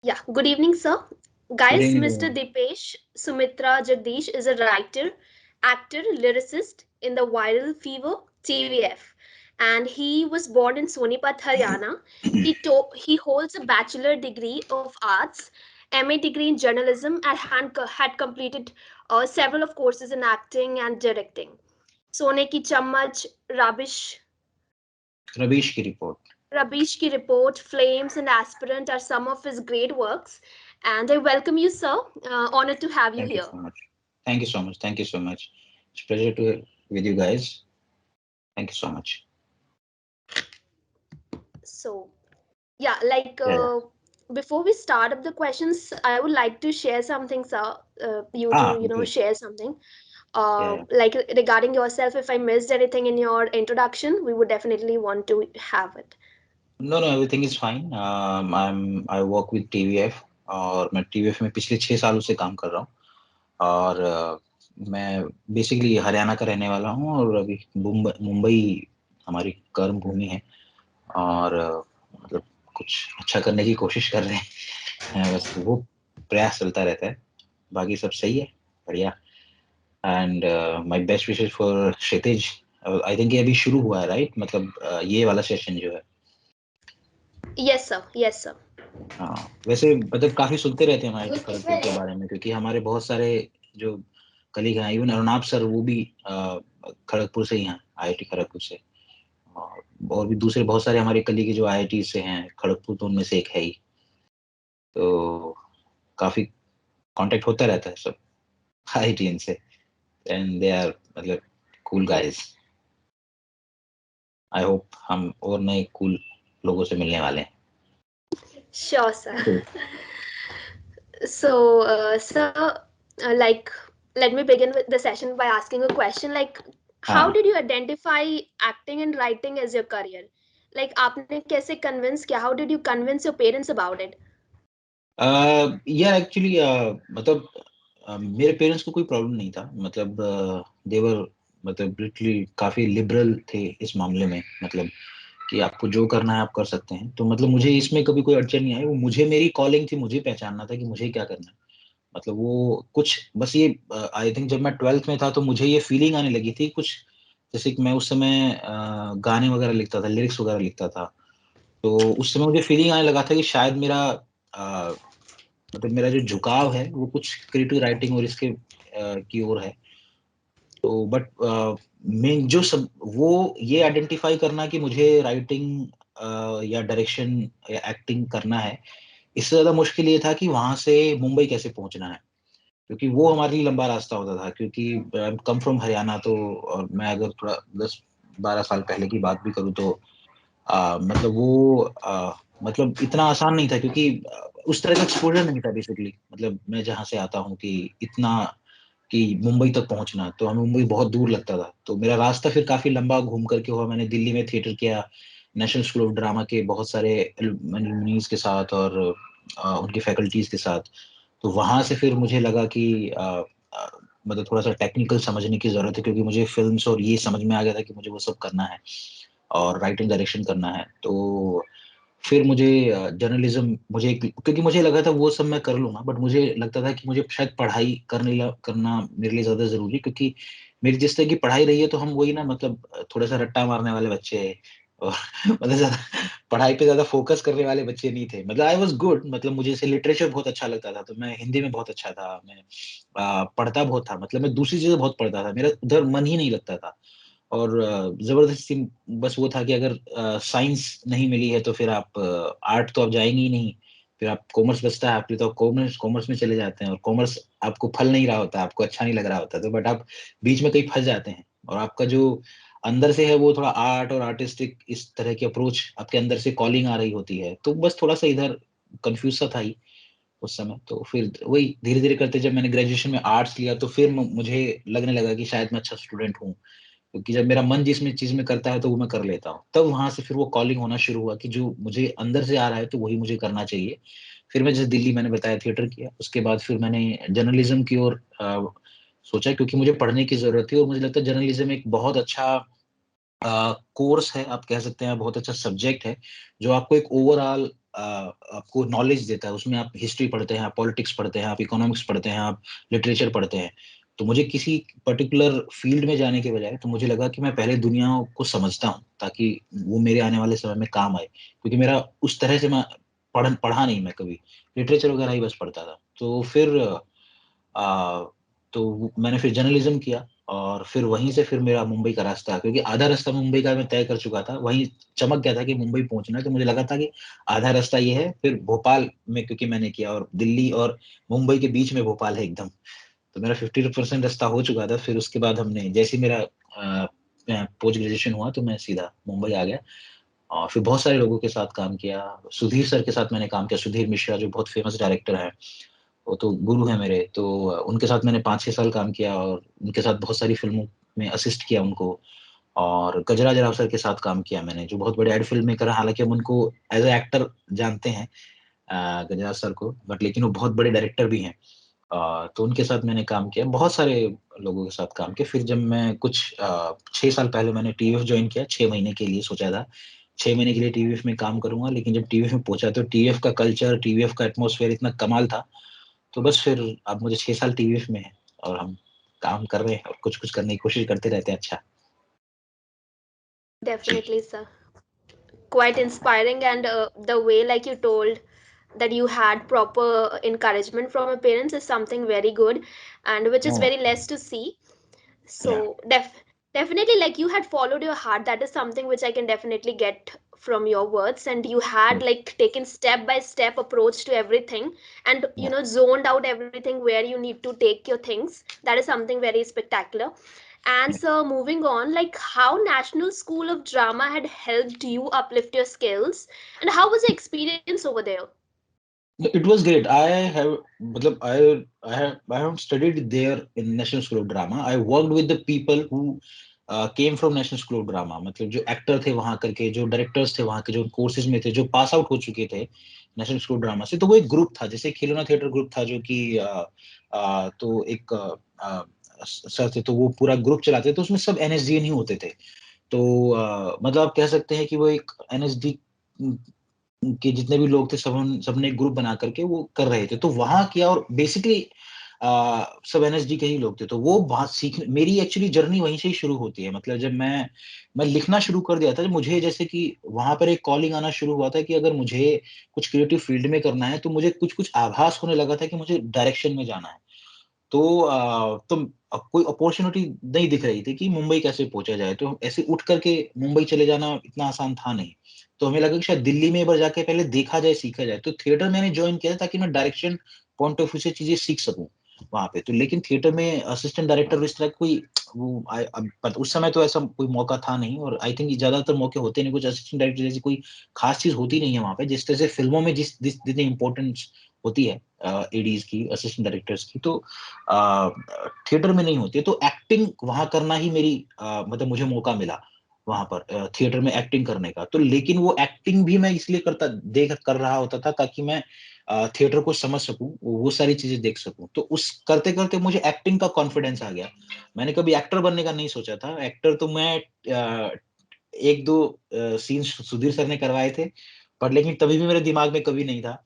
Yeah, good evening, sir. Good Guys, evening, Mr. everyone. Dipesh Sumitra Jagdish is a writer, actor, lyricist in the Viral Fever TVF, and he was born in Sonipat, Haryana. He holds a bachelor degree of arts, MA degree in journalism, and had completed several of courses in acting and directing. Sone Ki Chammach, Ravish की report. Rabish Ki Report, Flames, and Aspirant are some of his great works. And I welcome you, sir. Honored to have you Thank you here. so much. Thank you so much. Thank you so much. It's a pleasure to with you guys. Thank you so much. So, yeah, Yeah, yeah. before we start up the questions, I would like to share something, sir. You to Good. share something. Yeah, yeah. Like regarding yourself, if I missed anything in your introduction, we would definitely want to have it. No, no, everything is fine. I work with TVF और मैं TVF में पिछले 6 सालों से काम कर रहा हूँ और मैं बेसिकली हरियाणा का रहने वाला हूँ और अभी मुंबई मुंबई हमारी कर्म भूमि है और मतलब कुछ अच्छा करने की कोशिश कर रहे हैं. बस वो प्रयास चलता रहता है. बाकी सब सही है. बढ़िया. And my best wishes for Kshitij. I think ये अभी शुरू हुआ है, राइट? मतलब ये वाला सेशन जो है. Yes, sir. Yes, sir. हाँ, वैसे मतलब काफी सुनते रहते हैं हम आईआईटी खड़गपुर के बारे में, क्योंकि हमारे बहुत सारे जो कलीग हैं, इवन अरुणाभ सर, वो भी खड़गपुर से ही हैं, आईआईटी खड़गपुर से. और भी दूसरे बहुत सारे हमारे कलीग जो आईआईटी से हैं खड़गपुर, तो उनमें से एक है ही. तो काफी कांटेक्ट होता रहता है सब आईआईटीएन से. एंड दे आर मतलब कूल गाइस. आई होप हम और नए कूल लोगों से मिलने वाले हैं. Sure, sir. तो, So, sir, like, let me begin with the session by asking a question. Like, how हाँ. did you identify acting and writing as your career? Like, आपने कैसे convince किया? How did you convince your parents about it? यार actually मतलब मेरे parents को कोई problem नहीं था. मतलब देवर मतलब लिटरली काफी लिबरल थे इस मामले में. मतलब कि आपको जो करना है आप कर सकते हैं. तो मतलब मुझे इसमें कभी कोई अड़चन नहीं आई. वो मुझे, मेरी कॉलिंग थी, मुझे पहचानना था कि मुझे क्या करना है. मतलब वो कुछ बस ये, आई थिंक जब मैं 12th में था तो मुझे ये फीलिंग आने लगी थी कुछ, जैसे कि मैं उस समय गाने वगैरह लिखता था, लिरिक्स वगैरह लिखता था. तो उस समय मुझे फीलिंग आने लगा था कि शायद मेरा मतलब मेरा जो झुकाव है वो कुछ क्रिएटिव राइटिंग और इसके की ओर है. तो बट मेन जो सब वो ये आइडेंटिफाई करना कि मुझे राइटिंग या डायरेक्शन या एक्टिंग करना है, इससे ज्यादा मुश्किल ये था कि वहां से मुंबई कैसे पहुंचना है. क्योंकि वो हमारे लिए लंबा रास्ता होता था, क्योंकि आई कम फ्रॉम हरियाणा. तो और मैं अगर थोड़ा 10-12 साल पहले की बात भी करूँ तो मतलब वो मतलब इतना आसान नहीं था, क्योंकि उस तरह का एक्सपोजर नहीं था बेसिकली. मतलब मैं जहाँ से आता हूँ कि इतना कि मुंबई तक पहुंचना, तो हमें मुंबई बहुत दूर लगता था. तो मेरा रास्ता फिर काफी लंबा घूम करके हुआ. मैंने दिल्ली में थिएटर किया, नेशनल स्कूल ऑफ ड्रामा के बहुत सारे एलुमनीज के साथ और उनकी फैकल्टीज के साथ. तो वहां से फिर मुझे लगा कि अ, मतलब थोड़ा सा टेक्निकल समझने की जरूरत है, क्योंकि मुझे फिल्म्स और ये समझ में आ गया था कि मुझे वो सब करना है और राइटिंग डायरेक्शन करना है. तो फिर मुझे जर्नलिज्म, मुझे क्योंकि मुझे लगा था वो सब मैं कर लूंगा, बट मुझे लगता था कि मुझे शायद पढ़ाई करना मेरे लिए ज्यादा जरूरी है, क्योंकि मेरी जिस तरह की पढ़ाई रही है तो हम वही ना, मतलब थोड़ा सा रट्टा मारने वाले बच्चे हैं. और मतलब ज्यादा पढ़ाई पे ज्यादा फोकस करने वाले बच्चे नहीं थे. मतलब आई वाज गुड, मतलब मुझे से लिटरेचर बहुत अच्छा लगता था, तो मैं हिंदी में बहुत अच्छा था. मैं पढ़ता बहुत था, मतलब मैं दूसरी चीजें बहुत पढ़ता था, मेरा उधर मन ही नहीं लगता था. और जबरदस्ती बस वो था कि अगर साइंस नहीं मिली है तो फिर आप आर्ट तो आप जाएंगे ही नहीं. फिर आप कॉमर्स बचता है आपके, तो आप कॉमर्स कॉमर्स में चले जाते हैं, और कॉमर्स आपको फल नहीं रहा होता, आपको अच्छा नहीं लग रहा होता, तो बट आप बीच में कहीं फंस जाते हैं. और आपका जो अंदर से है वो थोड़ा आर्ट और आर्टिस्टिक इस तरह की अप्रोच आपके अंदर से कॉलिंग आ रही होती है. तो बस थोड़ा सा इधर कंफ्यूज सा था ही उस समय. तो फिर वही धीरे धीरे करते जब मैंने ग्रेजुएशन में आर्ट्स लिया तो फिर मुझे लगने लगा कि शायद मैं अच्छा स्टूडेंट हूँ, क्योंकि जब मेरा मन जिसमें चीज में करता है तो वो मैं कर लेता हूँ. तब वहां से फिर वो कॉलिंग होना शुरू हुआ कि जो मुझे अंदर से आ रहा है तो वही मुझे करना चाहिए. फिर मैं जैसे दिल्ली, मैंने बताया, थिएटर किया. उसके बाद फिर मैंने जर्नलिज्म की ओर सोचा, क्योंकि मुझे पढ़ने की जरूरत थी और मुझे लगता है जर्नलिज्म एक बहुत अच्छा कोर्स है, आप कह सकते हैं बहुत अच्छा सब्जेक्ट है, जो आपको एक ओवरऑल आपको नॉलेज देता है। उसमें आप हिस्ट्री पढ़ते हैं, आप पॉलिटिक्स पढ़ते हैं, आप इकोनॉमिक्स पढ़ते हैं, आप लिटरेचर पढ़ते हैं। तो मुझे किसी पर्टिकुलर फील्ड में जाने के बजाय तो मुझे लगा कि मैं पहले दुनिया को समझता हूँ, ताकि वो मेरे आने वाले समय में काम आए। क्योंकि मेरा उस तरह से मैं पढ़ा नहीं, मैं कभी लिटरेचर वगैरह ही बस पढ़ता था। तो फिर मैंने फिर जर्नलिज्म किया, और फिर वहीं से फिर मेरा मुंबई का रास्ता, क्योंकि आधा रास्ता मुंबई का मैं तय कर चुका था, वहीं चमक गया था कि मुंबई पहुंचना है। तो मुझे लगा था कि आधा रास्ता ये है, फिर भोपाल में क्योंकि मैंने किया, और दिल्ली और मुंबई के बीच में भोपाल है एकदम। तो मेरा 50% रास्ता हो चुका था। फिर उसके बाद हमने जैसे ही मेरा पोस्ट ग्रेजुएशन हुआ तो मैं सीधा मुंबई आ गया, और फिर बहुत सारे लोगों के साथ काम किया। सुधीर सर के साथ मैंने काम किया, सुधीर मिश्रा जो बहुत फेमस डायरेक्टर है, वो तो गुरु है मेरे। तो उनके साथ मैंने 5-6 साल काम किया, और उनके साथ बहुत सारी फिल्मों में असिस्ट किया उनको। और गजराज राव सर के साथ काम किया मैंने, जो बहुत बड़े एड फिल्म मेकर हैं। हालांकि हम उनको एज ए एक्टर जानते हैं, गजराज सर को, बट लेकिन वो बहुत बड़े डायरेक्टर भी हैं। तो उनके साथ मैंने काम किया, बहुत सारे लोगों के साथ काम किया। फिर जब मैं कुछ 6 साल पहले मैंने टीवीएफ ज्वाइन किया, 6 महीने के लिए सोचा था 6 महीने के लिए टीवीएफ में काम करूंगा। लेकिन जब टीवीएफ में पहुंचा तो टीवीएफ का कल्चर, टीवीएफ का एटमोसफेयर इतना कमाल था। तो बस फिर अब मुझे 6 साल टीवीएफ में है, और हम काम कर रहे हैं और कुछ कुछ करने की कोशिश करते रहते हैं। अच्छा जी। Definitely, sir. Quite inspiring, and the way, like you told, that you had proper encouragement from your parents is something very good, and which is Oh, very less to see. yeah. So definitely, like you had followed your heart. That is something which I can definitely get from your words, and you had Mm, like taken step by step approach to everything, and yeah. zoned out everything where you need to take your things. That is something very spectacular. And Yeah. so moving on, like how National School of Drama had helped you uplift your skills, and how was the experience over there? No, it was great. मतलब I have studied there in National School of Drama. I worked with the people who came from National School of Drama. मतलब जो actor थे वहां करके, जो directors थे वहां के, जो कोर्सेज में थे, जो पास आउट हो चुके थे नेशनल स्कूल ऑफ ड्रामा से। तो वो एक ग्रुप था, जैसे खिलौना थिएटर ग्रुप था, जो कि तो एक सर थे, तो वो पूरा ग्रुप चलाते थे। तो उसमें सब एनएसडी ही होते थे। तो मतलब आप कह सकते हैं कि वो एक एनएसडी के जितने भी लोग थे, सबने एक ग्रुप बना करके वो कर रहे थे। तो वहां किया, और बेसिकली सब एनएसडी के ही लोग थे। तो वो बात सीख, मेरी एक्चुअली जर्नी वहीं से ही शुरू होती है। मतलब जब मैं लिखना शुरू कर दिया था, मुझे जैसे कि वहां पर एक कॉलिंग आना शुरू हुआ था कि अगर मुझे कुछ क्रिएटिव फील्ड में करना है, तो मुझे कुछ कुछ आभास होने लगा था कि मुझे डायरेक्शन में जाना है। तो कोई अपॉर्चुनिटी नहीं दिख रही थी कि मुंबई कैसे पहुंचा जाए। तो ऐसे उठ करके मुंबई चले जाना इतना आसान था नहीं। तो हमें लगा कि शायद दिल्ली में एक बार जाके पहले देखा जाए, सीखा जाए। तो थिएटर मैंने ज्वाइन किया था, ताकि मैं डायरेक्शन पॉइंट ऑफ व्यू से चीजें सीख सकूं वहां पे। तो लेकिन थिएटर में असिस्टेंट डायरेक्टर इस तरह कोई उस समय तो ऐसा कोई मौका था नहीं, और आई थिंक ज्यादातर मौके होते नहीं। कुछ असिस्टेंट डायरेक्टर जैसी कोई खास चीज होती नहीं है वहां पे, जिस तरह से फिल्मों में जितनी इंपॉर्टेंस होती है एडीज की, असिस्टेंट डायरेक्टर्स की, तो थिएटर में नहीं होती है। तो एक्टिंग वहां करना ही मेरी मतलब मुझे मौका मिला वहां पर थिएटर में एक्टिंग करने का। तो लेकिन वो एक्टिंग भी मैं इसलिए कर रहा होता था, ताकि मैं थिएटर को समझ सकूं, वो सारी चीजें देख सकूं। तो उस करते करते मुझे एक्टिंग का कॉन्फिडेंस आ गया। मैंने कभी एक्टर बनने का नहीं सोचा था। एक्टर तो मैं एक दो सीन सुधीर सर ने करवाए थे, पर लेकिन तभी भी मेरे दिमाग में कभी नहीं था।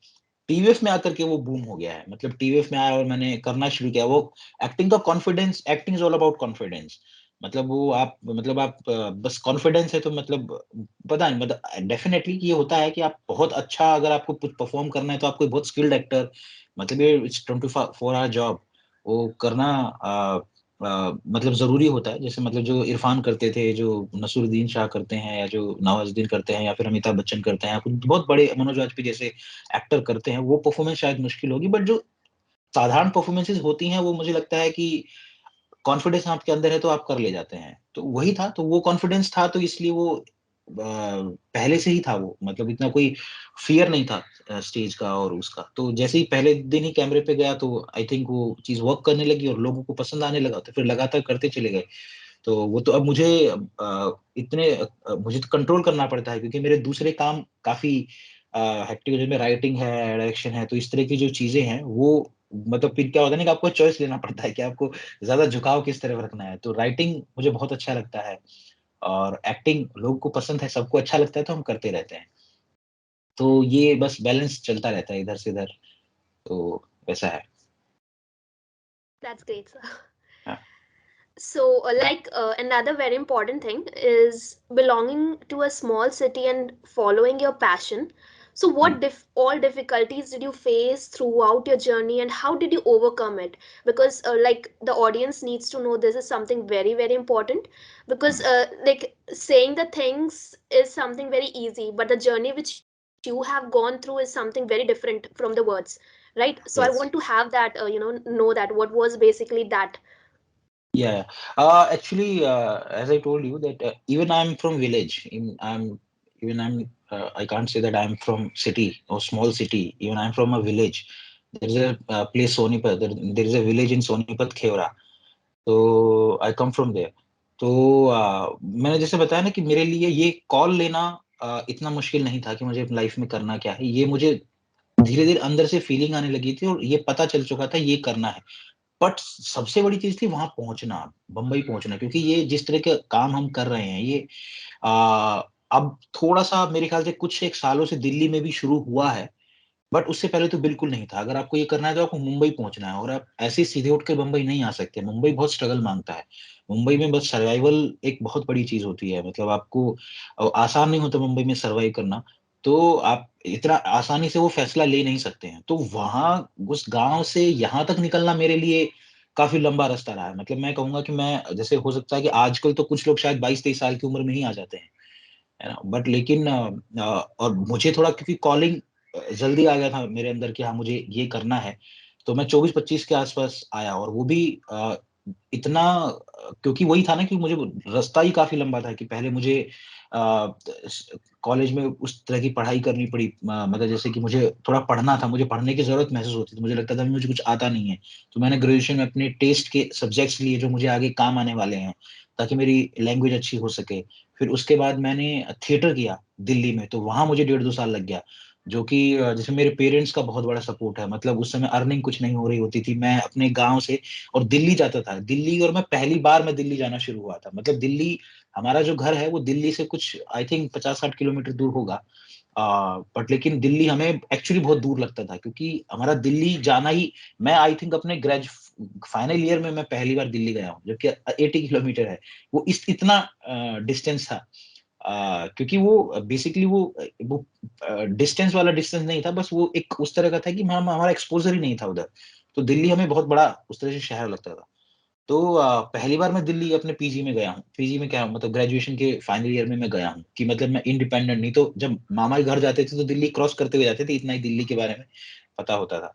टीवीएफ में आकर के वो बूम हो गया है। मतलब टीवीएफ में आया और मैंने करना शुरू किया। वो एक्टिंग का confidence, acting is all about confidence. मतलब वो आप बस कॉन्फिडेंस है तो मतलब पता नहीं, मतलब डेफिनेटली ये होता है कि आप बहुत अच्छा, अगर आपको कुछ परफॉर्म करना है तो आपको बहुत स्किल्ड एक्टर, मतलब ये इट्स 24 आवर जॉब वो करना मतलब जरूरी होता है। जैसे मतलब जो इरफान करते थे, जो नसरुद्दीन शाह करते हैं, या जो नवाजुद्दीन करते हैं, या फिर अमिताभ बच्चन करते हैं, या फिर बहुत बड़े मनोज वाजपेयी जैसे एक्टर करते हैं, वो परफॉर्मेंस शायद मुश्किल होगी। बट जो साधारण परफॉर्मेंसेस होती हैं, वो मुझे लगता है कि कॉन्फिडेंस आपके अंदर है तो आप कर ले जाते हैं। तो वही था, तो वो कॉन्फिडेंस था, तो इसलिए वो पहले से ही था। वो मतलब इतना कोई फियर नहीं था स्टेज का और उसका। तो जैसे ही पहले दिन ही कैमरे पे गया, तो आई थिंक वो चीज वर्क करने लगी और लोगों को पसंद आने लगा। तो फिर लगातार करते चले गए। तो वो तो अब मुझे मुझे तो कंट्रोल करना पड़ता है, क्योंकि मेरे दूसरे काम काफी हेक्टिक, जिसमें राइटिंग है, डायरेक्शन है। तो इस तरह की जो चीजें हैं वो, मतलब फिर क्या होता है ना कि आपको चॉइस लेना पड़ता है कि आपको ज्यादा झुकाव किस तरफ रखना है। तो राइटिंग मुझे बहुत अच्छा लगता है, और एक्टिंग लोगों को पसंद है, सबको अच्छा लगता है, तो हम करते रहते हैं। तो ये बस बैलेंस चलता रहता है इधर से इधर, तो वैसा है। That's great, sir. हाँ। So, another very important thing is belonging to a small city and following your passion. So, hmm. what all difficulties did you face throughout your journey, and how did you overcome it? Because, the audience needs to know this is something very, very important. Because, hmm. saying the things is something very easy, but the journey which you have gone through is something very different from the words, right? So, I want to Yes. have that, know that what was basically that. Yeah. Actually, as I told you that even I'm from village. I can't say that I'm from city or small city. Even I'm from a village. There is a place Sonipat. There is a village in Sonipat, Khewra. तो आई come from there. तो मैंने जैसे बताया ना कि मेरे लिए ये कॉल लेना इतना मुश्किल नहीं था कि मुझे लाइफ में करना क्या है। ये मुझे धीरे धीरे अंदर से फीलिंग आने लगी थी और ये पता चल चुका था ये करना है। बट सबसे बड़ी चीज थी वहां पहुंचना, बंबई पहुंचना, क्योंकि ये जिस तरह के काम हम कर रहे हैं ये आ, अब थोड़ा सा मेरे ख्याल से कुछ एक सालों से दिल्ली में भी शुरू हुआ है, बट उससे पहले तो बिल्कुल नहीं था। अगर आपको ये करना है तो आपको मुंबई पहुंचना है, और आप ऐसे ही सीधे उठ के मुंबई नहीं आ सकते। मुंबई बहुत स्ट्रगल मांगता है। मुंबई में बस सर्वाइवल एक बहुत बड़ी चीज होती है। मतलब आपको आसान नहीं होता मुंबई में सर्वाइव करना। तो आप इतना आसानी से वो फैसला ले नहीं सकते हैं। तो वहां उस गांव से यहाँ तक निकलना मेरे लिए काफी लंबा रास्ता रहा है। मतलब मैं कहूंगा कि मैं, जैसे हो सकता है कि आजकल तो कुछ लोग शायद 22-23 साल की उम्र में ही आ जाते हैं, है ना। बट लेकिन और मुझे थोड़ा क्योंकि कॉलिंग जल्दी आ गया था मेरे अंदर कि हाँ मुझे ये करना है, तो मैं 24-25 के आसपास आया। और वो भी इतना क्योंकि वही था ना कि मुझे रास्ता ही काफी लंबा था कि पहले मुझे कॉलेज में उस तरह की पढ़ाई करनी पड़ी। मतलब जैसे कि मुझे थोड़ा पढ़ना था, मुझे पढ़ने की जरूरत महसूस होती थी, मुझे लगता था मुझे कुछ आता नहीं है। तो मैंने ग्रेजुएशन में अपने टेस्ट के सब्जेक्ट्स लिए जो मुझे आगे काम आने वाले हैं, ताकि मेरी लैंग्वेज अच्छी हो सके। फिर उसके बाद मैंने थिएटर किया दिल्ली में, तो वहां मुझे 1.5-2 साल लग गया। जो कि जैसे मेरे पेरेंट्स का बहुत बड़ा सपोर्ट है। मतलब उस समय अर्निंग कुछ नहीं हो रही होती थी, मैं अपने गांव से और दिल्ली जाता था। दिल्ली, और मैं पहली बार मैं दिल्ली जाना शुरू हुआ था। मतलब दिल्ली, हमारा जो घर है वो दिल्ली से कुछ आई थिंक 50-60 किलोमीटर दूर होगा। बट लेकिन दिल्ली हमें एक्चुअली बहुत दूर लगता था, क्योंकि हमारा दिल्ली जाना ही, मैं आई थिंक अपने फाइनल ईयर में मैं पहली बार दिल्ली गया हूँ, जबकि 80 किलोमीटर है। वो इस इतना डिस्टेंस था। क्योंकि वो बेसिकली वो डिस्टेंस वाला डिस्टेंस नहीं था, बस वो एक उस तरह का था कि हमारा एक्सपोजर ही नहीं था उधर। तो दिल्ली हमें बहुत बड़ा उस तरह से शहर लगता था। तो पहली बार मैं दिल्ली अपने पीजी में गया हूँ। पीजी में क्या, मतलब ग्रेजुएशन के फाइनल ईयर में मैं गया हूँ कि मतलब मैं इंडिपेंडेंट, नहीं तो जब मामा के घर जाते थे तो दिल्ली क्रॉस करते हुए जाते थे, इतना ही दिल्ली के बारे में पता होता था।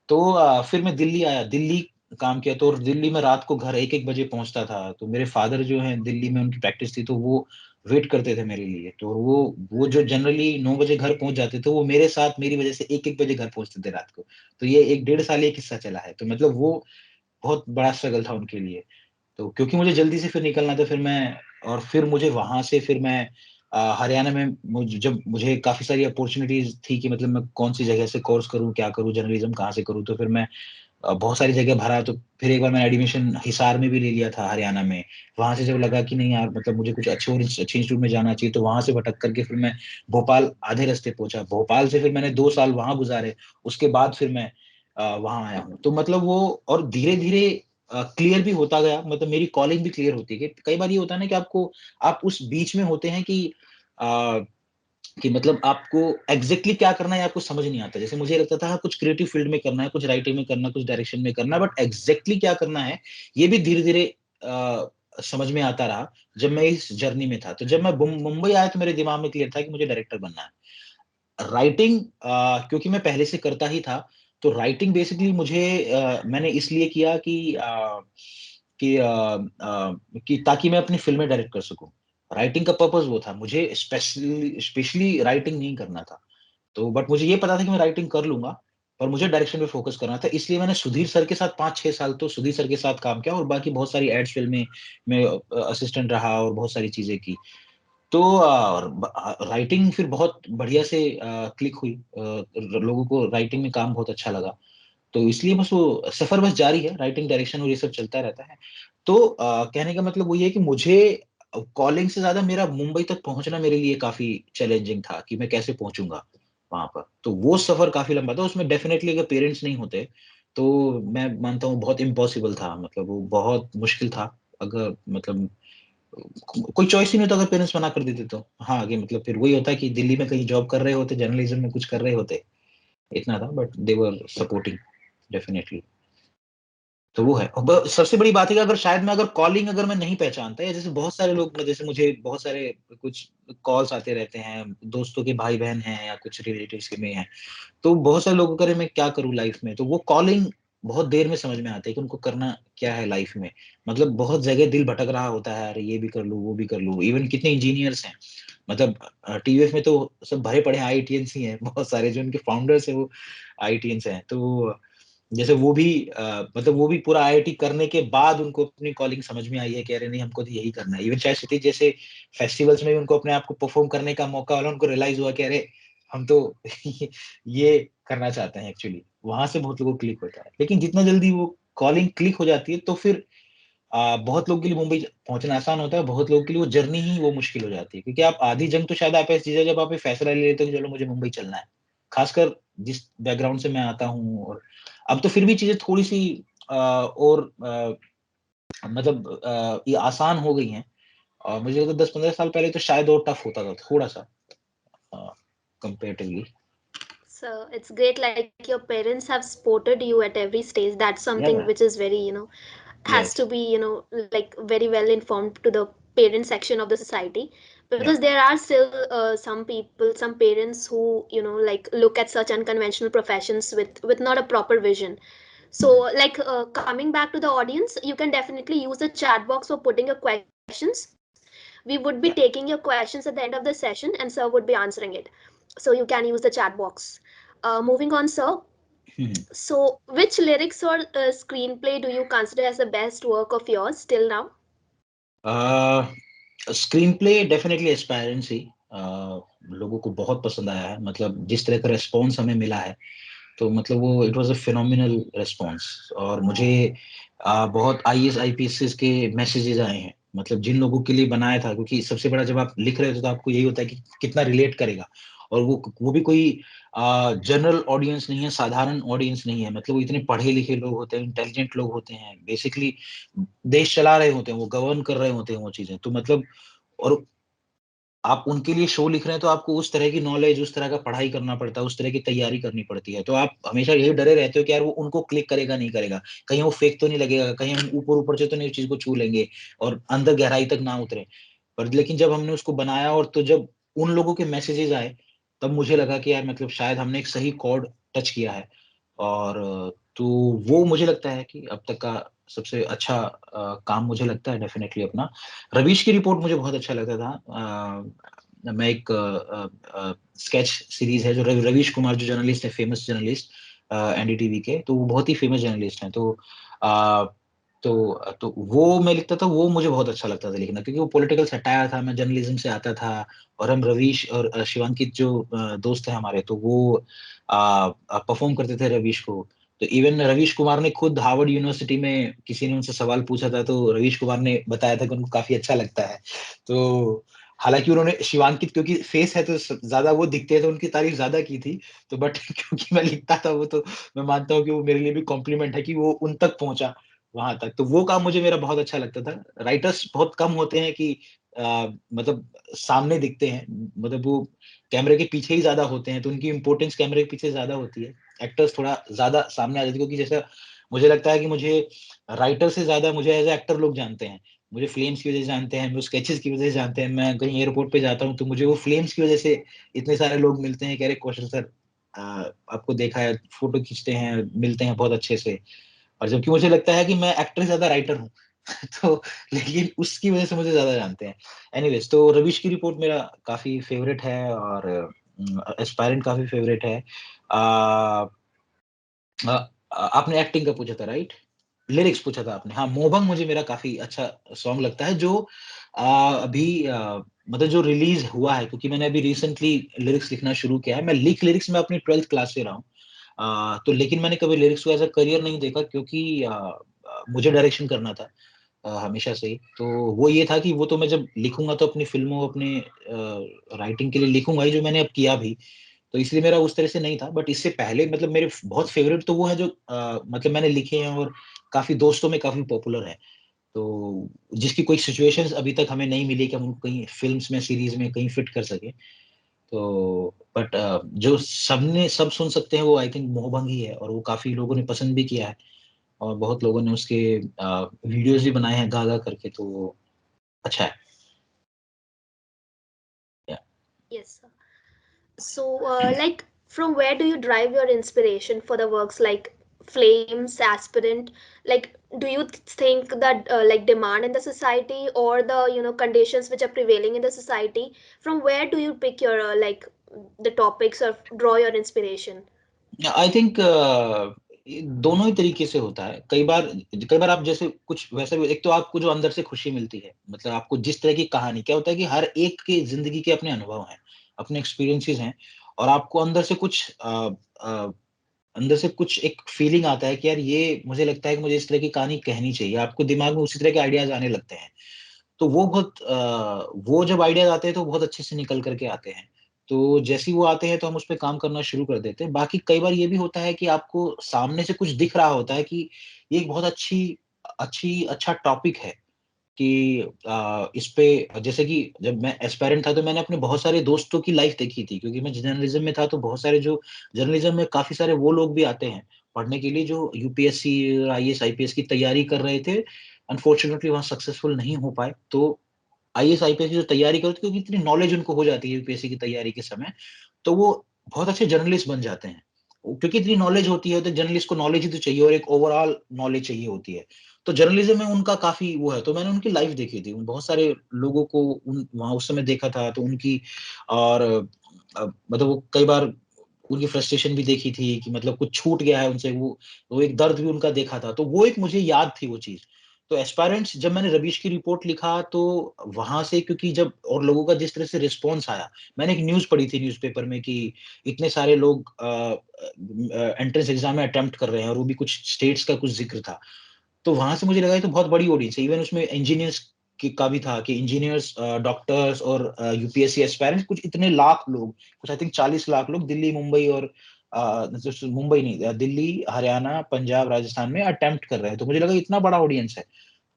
तो फिर मैं दिल्ली आया, दिल्ली काम किया। तो दिल्ली में रात को घर 1-1 बजे पहुंचता था। तो मेरे फादर जो है दिल्ली में, उनकी प्रैक्टिस थी, तो वो वेट करते थे मेरे लिए। तो वो जो जनरली 9 बजे घर पहुंच जाते थे, वो मेरे साथ मेरी वजह से 1-1 बजे घर पहुंचते थे रात को। तो ये 1-1.5 साल ये किस्सा चला है। तो मतलब वो बहुत बड़ा स्ट्रगल था उनके लिए। तो क्योंकि मुझे जल्दी से फिर निकलना था, फिर मैं, और फिर मुझे वहां से फिर मैं हरियाणा में जब मुझे काफी सारी अपॉर्चुनिटीज थी कि मतलब मैं कौन सी जगह से कोर्स करूं, क्या करूं, जर्नलिज्म कहाँ से करूं। तो फिर मैं बहुत सारी जगह भरा। तो फिर एक बार मैंने एडमिशन हिसार में भी ले लिया था, हरियाणा में। वहां से जब लगा कि नहीं यार, मतलब मुझे कुछ अच्छे इंस्टीट्यूट में जाना चाहिए, तो वहां से भटक करके फिर मैं भोपाल आधे रास्ते पहुंचा। भोपाल से फिर मैंने 2 साल वहां गुजारे। उसके बाद फिर मैं वहां आया हूँ। तो मतलब वो, और धीरे धीरे क्लियर भी होता गया। मतलब मेरी कॉलिंग भी क्लियर होती है। कई बार ये होता है ना कि आप उस बीच में होते हैं कि मतलब आपको एग्जैक्टली क्या करना है आपको समझ नहीं आता। जैसे मुझे लगता था कुछ क्रिएटिव फील्ड में करना है, कुछ राइटिंग में करना, कुछ डायरेक्शन में करना है, बट एग्जैक्टली क्या करना है ये भी धीरे धीरे समझ में आता रहा जब मैं इस जर्नी में था। तो जब मैं मुंबई आया तो मेरे दिमाग में क्लियर था कि मुझे डायरेक्टर बनना है। राइटिंग क्योंकि मैं पहले से करता ही था, तो राइटिंग बेसिकली मैंने इसलिए किया कि ताकि मैं अपनी फिल्में डायरेक्ट कर सकूं। राइटिंग का पर्पस वो था, मुझे स्पेशली राइटिंग नहीं करना था। तो बट मुझे ये पता था कि मैं राइटिंग कर लूंगा, पर मुझे डायरेक्शन पे फोकस करना था। इसलिए मैंने सुधीर सर के साथ 5-6 साल तो सुधीर सर के साथ काम किया, और बाकी बहुत सारी एड्स फिल्में में असिस्टेंट रहा और बहुत सारी चीजें की। तो राइटिंग फिर बहुत बढ़िया से क्लिक हुई। लोगों को राइटिंग में काम बहुत अच्छा लगा। तो इसलिए बस वो सफर बस जारी है, राइटिंग, डायरेक्शन और ये सब चलता रहता है। तो कहने का मतलब वही है कि मुझे कॉलिंग से ज्यादा मेरा मुंबई तक पहुंचना मेरे लिए काफी चैलेंजिंग था कि मैं कैसे पहुंचूंगा। वहां पर। तो वो सफर काफी लंबा था, उसमें डेफिनेटली अगर पेरेंट्स नहीं होते तो मैं मानता हूँ बहुत इम्पॉसिबल था, मतलब वो बहुत मुश्किल था। अगर मतलब कोई चॉइस ही नहीं होता अगर पेरेंट्स मना कर देते तो। हाँ आगे मतलब फिर वही होता है कि दिल्ली में कहीं जॉब कर रहे होते, जर्नलिज्म में कुछ कर रहे होते, इतना था, but they were supporting definitely. तो वो है। और सबसे बड़ी बात है कि अगर शायद मैं अगर कॉलिंग अगर मैं नहीं पहचानता, या जैसे बहुत सारे लोग, जैसे मुझे बहुत सारे कुछ कॉल्स आते रहते हैं, दोस्तों के भाई बहन हैं या कुछ रिलेटिव्स के में हैं, तो बहुत सारे लोगों करे मैं क्या करूं लाइफ में, तो वो कॉलिंग बहुत देर में समझ में आता है कि उनको करना क्या है लाइफ में। मतलब बहुत जगह दिल भटक रहा होता है, अरे ये भी कर लूं वो भी कर लूं। इवन कितने इंजीनियर्स हैं, मतलब टीवीएफ में तो सब भरे पड़े आईआईटीएंस ही हैं, बहुत सारे जो उनके फाउंडर्स हैं वो आईआईटीएंस हैं। तो जैसे वो भी मतलब वो भी पूरा आईआईटी करने के बाद उनको अपनी कॉलिंग समझ में आई है कि अरे नहीं हमको तो यही करना है। इवन शायद क्षितिज जैसे फेस्टिवल्स में भी उनको अपने आप को परफॉर्म करने का मौका वाला, उनको रियलाइज हुआ कि अरे हम तो ये करना चाहते हैं एक्चुअली। वहां से बहुत लोगों को क्लिक होता है, लेकिन जितना जल्दी वो कॉलिंग क्लिक हो जाती है तो फिर बहुत लोगों के लिए मुंबई पहुंचना आसान होता है, बहुत लोगों के लिए वो जर्नी ही वो मुश्किल हो जाती है। क्योंकि आप आधी जंग तो शायद आप ऐसी चीज है जब आप ये फैसला ले लेते हो कि चलो मुझे मुंबई चलना है। खासकर जिस बैकग्राउंड से मैं आता हूँ, और अब तो फिर भी चीजें थोड़ी सी और मतलब ये आसान हो गई हैं। और मुझे लगता है 10-15 साल पहले तो शायद और टफ होता था थोड़ा सा comparatively. So it's great, like your parents have supported you at every stage. That's something या which is very, has yes to be, like very well informed to the parent section of the society. या Because there are still some people, some parents who, like look at such unconventional professions with not a proper vision. So, like coming back to the audience, you can definitely use the chat box for putting your questions. We would be या taking your questions at the end of the session, and sir would be answering it. So you can use the chat box. Moving on, sir. So, which lyrics or screenplay do you consider as the best work of yours till now? Screen play definitely aspirants ही लोगों को बहुत पसंद आया है। मतलब जिस तरह का रिस्पॉन्स हमें मिला है, तो मतलब वो it was a phenomenal response. और मुझे बहुत आईएएस आईपीएस के मैसेजेस आए हैं, मतलब जिन लोगों के लिए बनाया था। क्योंकि सबसे बड़ा जब आप लिख रहे हो तो आपको यही होता है कि कितना रिलेट करेगा। और वो भी कोई जनरल ऑडियंस नहीं है, साधारण ऑडियंस नहीं है। मतलब वो इतने पढ़े लिखे लोग होते हैं, इंटेलिजेंट लोग होते हैं, बेसिकली देश चला रहे होते हैं, वो गवर्न कर रहे होते हैं वो चीजें। तो मतलब और आप उनके लिए शो लिख रहे हैं तो आपको उस तरह की नॉलेज, उस तरह का पढ़ाई करना पड़ता है, उस तरह की तैयारी करनी पड़ती है। तो आप हमेशा यही डरे रहते हो कि यार वो उनको क्लिक करेगा नहीं करेगा, कहीं वो फेक तो नहीं लगेगा, कहीं हम ऊपर ऊपर से तो नहीं उस चीज को छू लेंगे और अंदर गहराई तक ना उतरे। पर लेकिन जब हमने उसको बनाया और तो जब उन लोगों के मैसेजेस आए, तब मुझे लगा कि यार मतलब शायद हमने एक सही कॉर्ड टच किया है। और तो वो मुझे लगता है कि अब तक का सबसे अच्छा काम मुझे लगता है डेफिनेटली अपना। रवीश की रिपोर्ट मुझे बहुत अच्छा लगता था। मैं एक स्केच सीरीज है जो रवीश कुमार जो जर्नलिस्ट है, फेमस जर्नलिस्ट एनडीटीवी के, तो वो बहुत ही फेमस जर्नलिस्ट हैं। अ, तो वो मैं लिखता था, वो मुझे बहुत अच्छा लगता था लिखना, क्योंकि वो पॉलिटिकल सटायर था, मैं जर्नलिज्म से आता था। और हम रवीश और शिवांकित जो दोस्त हैं हमारे, तो वो परफॉर्म करते थे रवीश को। तो इवन रवीश कुमार ने खुद हार्वर्ड यूनिवर्सिटी में किसी ने उनसे सवाल पूछा था, तो रवीश कुमार ने बताया था कि उनको काफी अच्छा लगता है। तो हालांकि उन्होंने शिवांकित क्योंकि फेस है तो ज्यादा वो दिखते हैं, तो उनकी तारीफ ज्यादा की थी। तो बट क्योंकि मैं लिखता था वो, तो मैं मानता हूँ कि वो मेरे लिए भी कॉम्प्लीमेंट है कि वो उन तक पहुंचा, वहां तक। तो वो काम मुझे मेरा बहुत अच्छा लगता था। राइटर्स बहुत कम होते हैं कि मतलब सामने दिखते हैं, मतलब वो कैमरे के पीछे ही ज्यादा होते हैं, तो उनकी इंपॉर्टेंस कैमरे के पीछे ज्यादा होती है। एक्टर्स थोड़ा ज्यादा सामने आ जाते हैं, क्योंकि जैसा मुझे लगता है कि मुझे राइटर से ज्यादा मुझे एज एक्टर लोग जानते हैं। मुझे फ्लेम्स की वजह से जानते हैं, मुझे स्केचेस की वजह से जानते हैं। मैं कहीं एयरपोर्ट पे जाता हूँ तो मुझे वो फ्लेम्स की वजह से इतने सारे लोग मिलते हैं, कह रहे कौशल सर आपको देखा है, फोटो खींचते हैं, मिलते हैं बहुत अच्छे से। और जबकि मुझे लगता है कि मैं एक्टर से ज्यादा राइटर हूँ। तो लेकिन उसकी वजह से मुझे ज्यादा जानते हैं। एनीवेज, तो रविश की रिपोर्ट मेरा काफी फेवरेट है, और एस्पायरेंट काफी फेवरेट है। आ, आ, आपने एक्टिंग का पूछा था राइट? लिरिक्स पूछा था आपने। हाँ, मोहभंग मुझे मेरा काफी अच्छा सॉन्ग लगता है, जो अभी मतलब जो रिलीज हुआ है, क्योंकि मैंने अभी रिसेंटली लिरिक्स लिखना शुरू किया है। मैं लिरिक्स में अपनी 12th क्लास से रहा हूँ। तो लेकिन मैंने कभी लिरिक्स को एज अ करियर नहीं देखा, क्योंकि मुझे डायरेक्शन करना था हमेशा से ही। तो वो ये था कि वो तो मैं जब लिखूंगा तो अपनी फिल्मों, अपने राइटिंग के लिए लिखूंगा ही, जो मैंने अब किया भी। तो इसलिए मेरा उस तरह से नहीं था। बट इससे पहले मतलब मेरे बहुत फेवरेट तो वो है जो मतलब मैंने लिखे हैं और काफ़ी दोस्तों में काफ़ी पॉपुलर है। तो जिसकी कोई सिचुएशंस अभी तक हमें नहीं मिली कि हम उनको कहीं फ़िल्म्स में, सीरीज़ में कहीं फिट कर सकें। तो बट जो सबने सब सुन सकते हैं वो आई थिंक मोहभंग ही है, और वो काफ़ी लोगों ने पसंद भी किया है और बहुत लोगों ने उसके वीडियोज़ भी बनाए हैं गा-गा करके, तो अच्छा है। या Yes, sir. So, like, from where do you drive your inspiration for the works like Flames, Aspirant? Like, do you think that like demand in the society or the conditions which are prevailing in the society? From where do you pick your like the topics or draw your inspiration? I think दोनों ही तरीके से होता है। कई बार आप जैसे कुछ वैसे भी, एक तो आपको जो अंदर से खुशी मिलती है, मतलब आपको जिस तरह की कहानी, क्या होता है कि हर एक की ज़िंदगी के अपने अनुभव हैं, अपने एक्सपीरियंसेस हैं, और आपको अ, अंदर से कुछ एक फीलिंग आता है कि यार ये मुझे लगता है कि मुझे इस तरह की कहानी कहनी चाहिए। आपको दिमाग में उसी तरह के आइडियाज़ आने लगते हैं। तो वो जब आइडियाज़ आते हैं तो बहुत अच्छे से निकल कर के आते हैं। तो जैसे ही वो आते हैं तो हम उसपे काम करना शुरू कर देते हैं। बाकी कई बार ये भी होता है कि आपको सामने से कुछ दिख रहा होता है कि ये एक बहुत अच्छा टॉपिक है कि इस पे, जैसे कि जब मैं एस्पायरेंट था तो मैंने अपने बहुत सारे दोस्तों की लाइफ़ देखी थी, क्योंकि मैं जर्नलिज़्म में था, तो बहुत सारे जो जर्नलिज़्म में काफ़ी सारे वो लोग भी आते हैं पढ़ने के लिए जो यूपीएससी, आईएएस, आईपीएस की तैयारी कर रहे थे। अनफॉर्च्यूनेटली वहाँ सक्सेसफुल नहीं हो पाए। तो आईएएस, आईपीएस की जो तैयारी करो, तो क्योंकि इतनी नॉलेज उनको हो जाती है यूपीएससी की तैयारी के समय, तो वो बहुत अच्छे जर्नलिस्ट बन जाते हैं। क्योंकि इतनी नॉलेज होती है, तो जर्नलिस्ट को नॉलेज ही तो चाहिए और एक ओवरऑल नॉलेज चाहिए होती है। तो जर्नलिज़्म में उनका काफ़ी वो है, तो मैंने उनकी लाइफ़ देखी थी। उन बहुत सारे लोगों को उन वहाँ उस समय देखा था, तो उनकी और मतलब वो कई बार उनकी फ्रस्ट्रेशन भी देखी थी कि मतलब कुछ छूट गया है उनसे, वो एक दर्द भी उनका देखा था। तो वो एक मुझे याद थी वो चीज़। तो एस्पायरेंट्स जब मैंने रवीश की रिपोर्ट लिखा, तो वहाँ से, क्योंकि जब और लोगों का जिस तरह से रिस्पॉन्स आया, मैंने एक न्यूज़ पढ़ी थी न्यूज़पेपर में कि इतने सारे लोग एंट्रेंस एग्ज़ाम में अटेम्प्ट कर रहे हैं, और वो भी कुछ स्टेट्स का कुछ ज़िक्र था। तो वहाँ से मुझे लगा ये तो बहुत बड़ी ऑडियंस है। इवन उसमें इंजीनियर्स की का भी था कि इंजीनियर्स, डॉक्टर्स और यूपीएससी एस्पायरेंट्स, कुछ इतने लाख लोग, कुछ आई थिंक 40 लाख लोग दिल्ली, मुंबई और मुंबई नहीं, दिल्ली, हरियाणा, पंजाब, राजस्थान में अटेम्प्ट कर रहे हैं। तो मुझे लगा इतना बड़ा ऑडियंस है।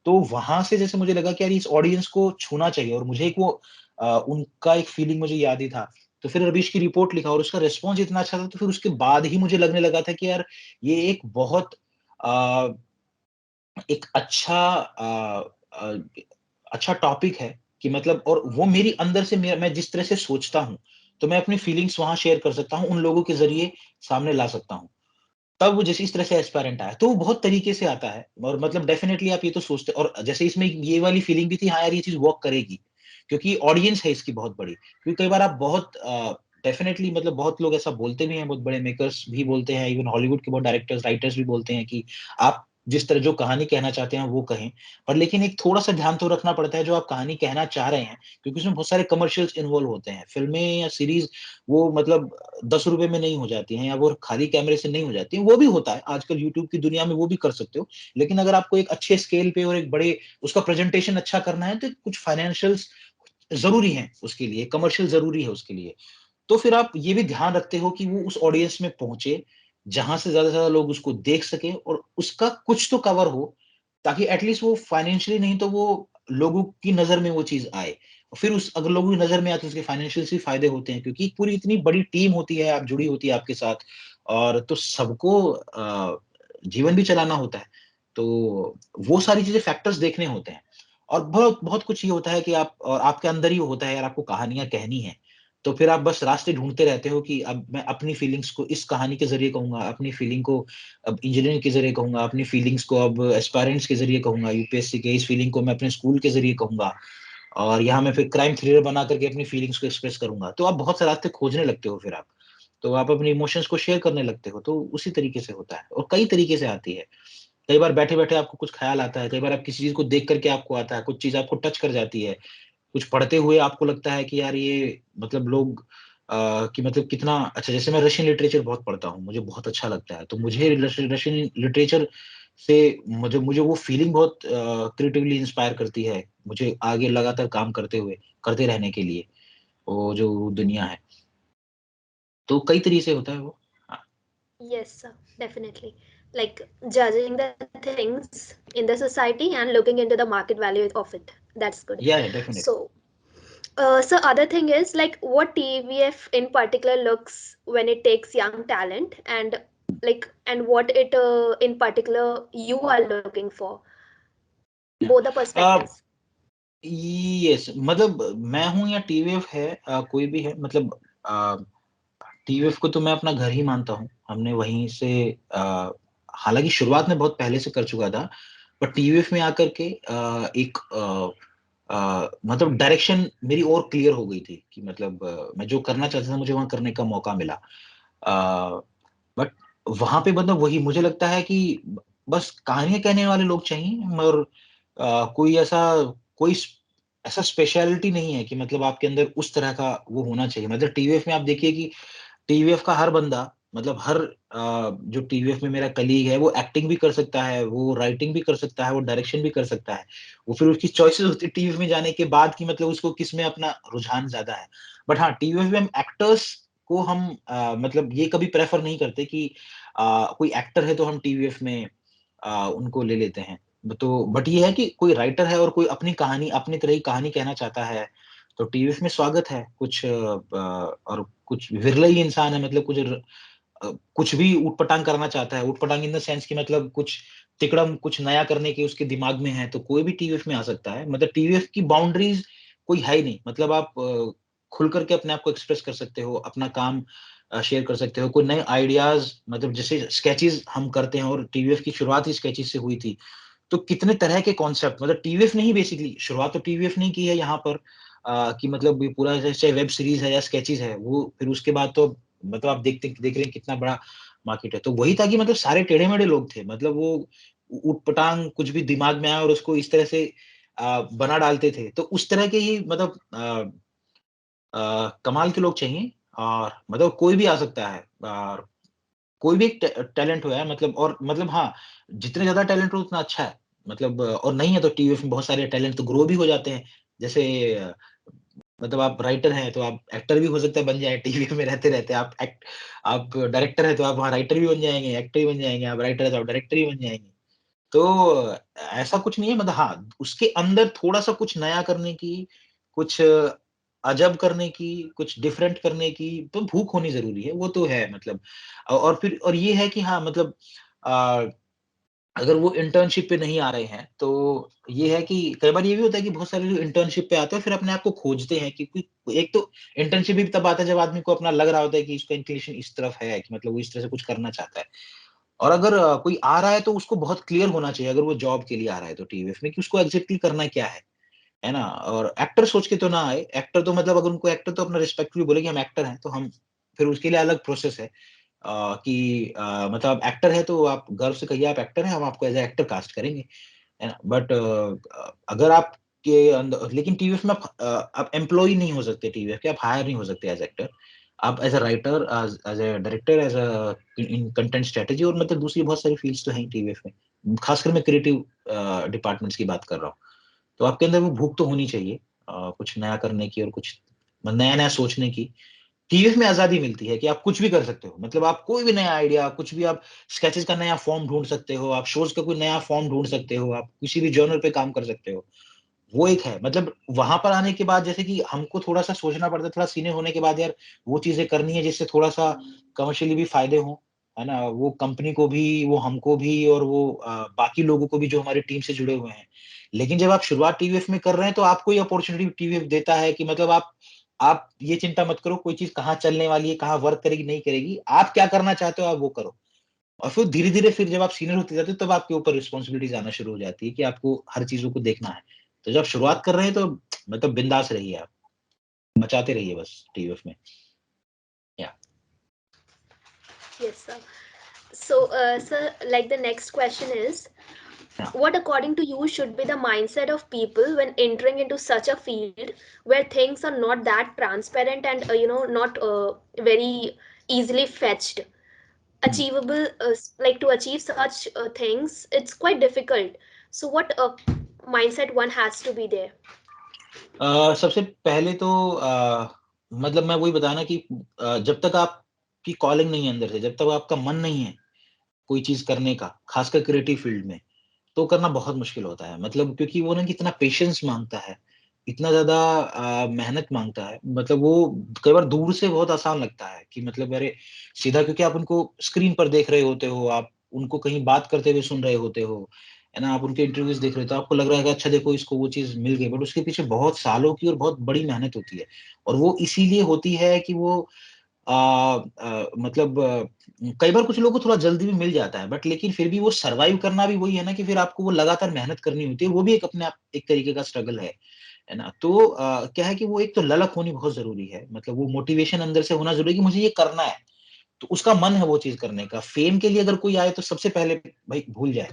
तो वहाँ से जैसे मुझे लगा कि यार इस ऑडियंस को छूना चाहिए, और मुझे एक वो उनका एक फीलिंग मुझे याद ही था। तो फिर रवीश की रिपोर्ट लिखा और उसका रिस्पॉन्स इतना अच्छा था, तो फिर उसके बाद ही मुझे लगने लगा था कि यार ये एक बहुत अ, एक अ, अच्छा टॉपिक है कि मतलब, और वो मेरी अंदर से मैं जिस तरह से सोचता हूँ, तो मैं अपनी फीलिंग्स वहाँ शेयर कर सकता हूँ, उन लोगों के ज़रिए सामने ला सकता हूँ। तब वो जैसे इस तरह से एस्पायरेंट आया, तो वो बहुत तरीके से आता है, और मतलब डेफिनिटली आप ये तो सोचते, और जैसे इसमें ये वाली फीलिंग भी थी, हाँ यार ये चीज़ वर्क करेगी, क्योंकि ऑडियंस है इसकी बहुत बड़ी। क्योंकि कई बार आप बहुत डेफिनिटली मतलब बहुत लोग ऐसा बोलते भी हैं, बहुत बड़े मेकर्स भी बोलते हैं, इवन हॉलीवुड के बहुत डायरेक्टर्स, राइटर्स भी बोलते हैं कि आप जिस तरह जो कहानी कहना चाहते हैं वो कहें। पर लेकिन एक थोड़ा-सा ध्यान तो रखना पड़ता है जो आप कहानी कहना चाह रहे हैं, क्योंकि उसमें बहुत सारे कमर्शियल्स इन्वॉल्व होते हैं। फ़िल्में या सीरीज़ वो मतलब ₹10 में नहीं हो जाती हैं, या वो खाली कैमरे से नहीं हो जाती हैं, वो भी होता है। आजकल यूट्यूब की दुनिया में वो भी कर सकते हो। लेकिन अगर आपको एक अच्छे स्केल पे और एक बड़े उसका प्रेज़ेंटेशन अच्छा करना है, तो कुछ फाइनेंशियल्स ज़रूरी हैं उसके लिए, कमर्शियल ज़रूरी है उसके लिए। तो फिर आप ये भी ध्यान रखते हो कि वो उस ऑडियंस में पहुँचे, जहाँ से ज़्यादा लोग उसको देख सकें, और उसका कुछ तो कवर हो, ताकि एट लीस्ट वो फाइनेंशियली नहीं तो वो लोगों की नज़र में वो चीज़ आए। फिर उस अगर लोगों की नज़र में आए तो उसके फाइनेंशियल से फ़ायदे होते हैं, क्योंकि पूरी इतनी बड़ी टीम होती है, आप जुड़ी होती है आपके साथ, और तो सबको जीवन भी चलाना होता है। तो वो सारी चीज़ें फैक्टर्स देखने होते हैं। और बहुत बहुत कुछ ये होता है कि आप, और आपके अंदर ही होता है यार, आपको कहानियाँ कहनी है। तो फिर आप बस रास्ते ढूँढते रहते हो कि अब मैं अपनी फीलिंग्स को इस कहानी के ज़रिए कहूँगा, अपनी फीलिंग को अब इंजीनियरिंग के ज़रिए कहूँगा, अपनी फीलिंग्स को अब एस्पायरेंट्स के ज़रिए कहूँगा, यूपीएससी के इस फीलिंग को मैं अपने स्कूल के ज़रिए कहूँगा, और यहाँ मैं फिर क्राइम थ्रिलर बना करके अपनी फीलिंग्स को एक्सप्रेस करूँगा। तो आप बहुत से रास्ते खोजने लगते हो फिर आप। तो आप अपने इमोशंस को शेयर करने लगते हो, तो उसी तरीके से होता है, और कई तरीके से आती है। कई बार बैठे-बैठे आपको कुछ ख़्याल आता है, कई बार आप किसी चीज़ को देख कर के आपको आता है, कुछ चीज़ आपको टच कर जाती है। कुछ पढ़ते हुए आपको लगता है कि यार ये मतलब लोग कि मतलब कितना अच्छा, जैसे मैं रशियन लिटरेचर बहुत पढ़ता हूँ, मुझे बहुत अच्छा लगता है। तो मुझे रशियन लिटरेचर से मुझे मुझे वो फीलिंग बहुत क्रिएटिवली इंस्पायर करती है, मुझे आगे लगातार काम करते रहने के लिए, वो जो दुनिया है। तो कई तरीके से होता है वो. Yes, sir, definitely. Like judging the things in the society and looking into the market value of it. That's good. Yeah, definitely. So, so other thing is like what TVF in particular looks when it takes young talent, and like and what it in particular you are looking for. Both the perspectives. Yes, मतलब मैं हूं या TVF है, कोई भी है, मतलब TVF को तो मैं अपना घर ही मानता हूँ. हमने वहीं से हालांकि शुरुआत में बहुत पहले से कर चुका था, पर टीवीएफ में आकर के एक मतलब डायरेक्शन मेरी और क्लियर हो गई थी कि मतलब मैं जो करना चाहता था मुझे वहां करने का मौका मिला. बट वहां पे मतलब वही मुझे लगता है कि बस कहानियां कहने वाले लोग चाहिए, और कोई ऐसा स्पेशलिटी नहीं है कि मतलब आपके अंदर उस तरह का वो होना चाहिए. मतलब टीवीएफ में आप देखिए कि टीवीएफ का हर बंदा, मतलब हर जो टीवीएफ में मेरा कलीग है वो एक्टिंग भी कर सकता है, वो राइटिंग भी कर सकता है, वो डायरेक्शन भी कर सकता है. वो फिर उसकी चॉइसेस होती है टीवीएफ में जाने के बाद कि मतलब उसको किस में अपना रुझान ज्यादा है. बट हाँ, टीवीएफ में हम एक्टर्स को हम मतलब ये कभी प्रेफर नहीं करते कि कोई एक्टर है तो हम टीवीएफ में उनको ले लेते हैं. तो बट ये है कि कोई राइटर है और कोई अपनी कहानी अपनी तरह की कहानी कहना चाहता है तो टीवीएफ में स्वागत है. और कुछ विरले ही इंसान है, मतलब कुछ भी ऊट-पटांग करना चाहता है, ऊट-पटांग इन द सेंस कि मतलब कुछ तिकड़म कुछ नया करने की उसके दिमाग में है, तो कोई भी टीवीएफ में आ सकता है. मतलब टीवीएफ की बाउंड्रीज़ कोई है ही नहीं. मतलब आप खुल कर के अपने आप को एक्सप्रेस कर सकते हो, अपना काम शेयर कर सकते हो. कोई नए आइडियाज़, मतलब जैसे स्केचेज़ हम करते हैं और टीवीएफ की शुरुआत ही स्केचेज़ से हुई थी. तो कितने तरह के कॉन्सेप्ट, मतलब टीवीएफ ने ही बेसिकली शुरुआत तो टीवीएफ ने की है यहाँ पर, कि मतलब ये पूरा जैसे वेब सीरीज़ है या स्केचेज़ है, वो फिर उसके बाद तो मतलब आप देख रहे हैं कितना बड़ा मार्केट है. तो वही था कि मतलब सारे टेढ़े-मेढ़े लोग थे. मतलब वो ऊट-पटांग कुछ भी दिमाग में आया और उसको इस तरह से बना डालते थे. तो उस तरह के ही मतलब कमाल के लोग चाहिए, और मतलब कोई भी आ सकता है, और कोई भी एक टैलेंट हो यार, मतलब और मतलब हाँ, जितने ज़्यादा टैलेंट हो उतना अच्छा है. मतलब और नहीं है तो टीवीएफ में बहुत सारे टैलेंट तो ग्रो भी हो जाते हैं. जैसे मतलब आप राइटर हैं तो आप एक्टर भी हो सकता है बन जाएँ टीवीएफ में रहते-रहते. आप डायरेक्टर हैं तो आप वहाँ राइटर भी बन जाएँगे, एक्टर भी बन जाएँगे. आप राइटर हैं तो आप डायरेक्टर भी बन जाएँगे. तो ऐसा कुछ नहीं है, मतलब हाँ, उसके अंदर थोड़ा-सा कुछ नया करने की, कुछ अजब करने की, कुछ डिफरेंट करने की तो भूख होनी ज़रूरी है, वो तो है मतलब. और फिर और ये है कि हाँ, मतलब अ, अगर वो इंटर्नशिप पे नहीं आ रहे हैं, तो ये है कि कई बार ये भी होता है कि बहुत सारे लोग इंटर्नशिप पे आते हैं, फिर अपने आप को खोजते हैं, क्योंकि एक तो इंटर्नशिप भी तब आता है जब आदमी को अपना लग रहा होता है कि इसका इंक्लिनेशन इस तरफ है, कि मतलब वो इस तरह से कुछ करना चाहता है. और अगर कोई आ रहा है तो उसको बहुत क्लियर होना चाहिए, अगर वो जॉब के लिए आ रहा है तो टीवीएफ में, कि उसको एग्ज़ैक्टली करना क्या है ना? और एक्टर सोच के तो ना आए. एक्टर तो मतलब अगर उनको एक्टर तो अपना रिस्पेक्टफुली बोले कि हम एक्टर हैं, तो हम फिर उसके लिए अलग प्रोसेस है. कि मतलब आप एक्टर हैं तो आप गर्व से कहिए आप एक्टर हैं, हम आपको एज़ अ एक्टर कास्ट करेंगे, है ना? बट अगर आपके अंदर, लेकिन टीवीएफ में आप एम्प्लॉयी नहीं हो सकते टीवीएफ के, आप हायर नहीं हो सकते एज़ एक्टर. आप as a writer, as a director, as a in content strategy, और मतलब दूसरी बहुत सारी फ़ील्ड्स तो हैं ही टीवीएफ में. ख़ासकर मैं क्रिएटिव डिपार्टमेंट्स की बात कर रहा हूँ. तो आपके अंदर वो भूख तो होनी चाहिए कुछ नया करने की और कुछ नया-नया सोचने की. टीवीएफ में आज़ादी मिलती है कि आप कुछ भी कर सकते हो. मतलब आप कोई भी नया आइडिया, कुछ भी आप स्केचेज़ का नया फ़ॉर्म ढूँढ सकते हो, आप शोज़ का कोई नया फ़ॉर्म ढूँढ सकते हो, आप किसी भी जॉनर पे काम कर सकते हो. वो एक है. मतलब वहाँ पर आने के बाद जैसे कि हमको थोड़ा-सा सोचना पड़ता है, थोड़ा सीनियर होने के बाद यार वो चीज़ें करनी है जिससे थोड़ा-सा कमर्शियली भी फ़ायदे हों, है ना? वो कंपनी को भी, वो हमको भी, और वो बाकी लोगों को भी जो हमारी टीम से जुड़े हुए हैं. लेकिन जब आप शुरुआत टीवीएफ में कर रहे हैं तो आपको ये अपॉर्च्युनिटी टीवीएफ देता है कि मतलब आप ये चिंता मत करो कोई चीज़ कहाँ चलने वाली है, कहाँ वर्क करेगी, नहीं करेगी. आप क्या करना चाहते हो आप वो करो. और फिर धीरे-धीरे फिर जब आप सीनियर होते जाते हो तब आपके ऊपर रिस्पॉन्सिबिलिटीज़ आना शुरू हो जाती है कि आपको हर चीज़ों को देखना है. तो जब शुरुआत कर रहे हैं तो मतलब बिंदास रहिए आप, मचाते रहिए बस टीवीएफ में. या Yes, sir. So, sir, like the next question is, या what according to you should be the mindset of people when entering into such a field where things are not that transparent and not very easily fetched, hmm. achievable, like to achieve such things, it's quite difficult. So, what mindset one has to be there? सबसे पहले तो मतलब मैं वही बताया ना कि जब तक आप आपकी कॉलिंग नहीं है अंदर से, जब तक आपका मन नहीं है कोई चीज करने का, खासकर क्रिएटिव फील्ड में, तो करना बहुत मुश्किल होता है। मतलब क्योंकि वो ना कितना पेशेंस मांगता है, इतना ज्यादा मेहनत मांगता है। मतलब वो कई बार दूर से बहुत आसान लगता है कि मतलब अरे सीधा, क्योंकि आप उनको स्क्रीन पर देख रहे होते हो, आप उनको कहीं बात करते हुए सुन रहे होते हो, है ना, आप उनके इंटरव्यूज देख रहे हो, तो आपको लग रहा है कि अच्छा देखो इसको वो चीज मिल गई, बट उसके पीछे बहुत सालों की और बहुत बड़ी मेहनत होती है। और वो इसीलिए होती है कि वो मतलब कई बार कुछ लोगों को थोड़ा जल्दी भी मिल जाता है, बट लेकिन फिर भी वो सर्वाइव करना भी वही है ना, कि फिर आपको वो लगातार मेहनत करनी होती है, वो भी एक अपने आप एक तरीके का स्ट्रगल है ना। तो क्या है कि वो एक तो ललक होनी बहुत जरूरी है, मतलब वो मोटिवेशन अंदर से होना जरूरी है कि मुझे ये करना है, तो उसका मन है वो चीज करने का। फेम के लिए अगर कोई आए तो सबसे पहले भाई भूल जाए,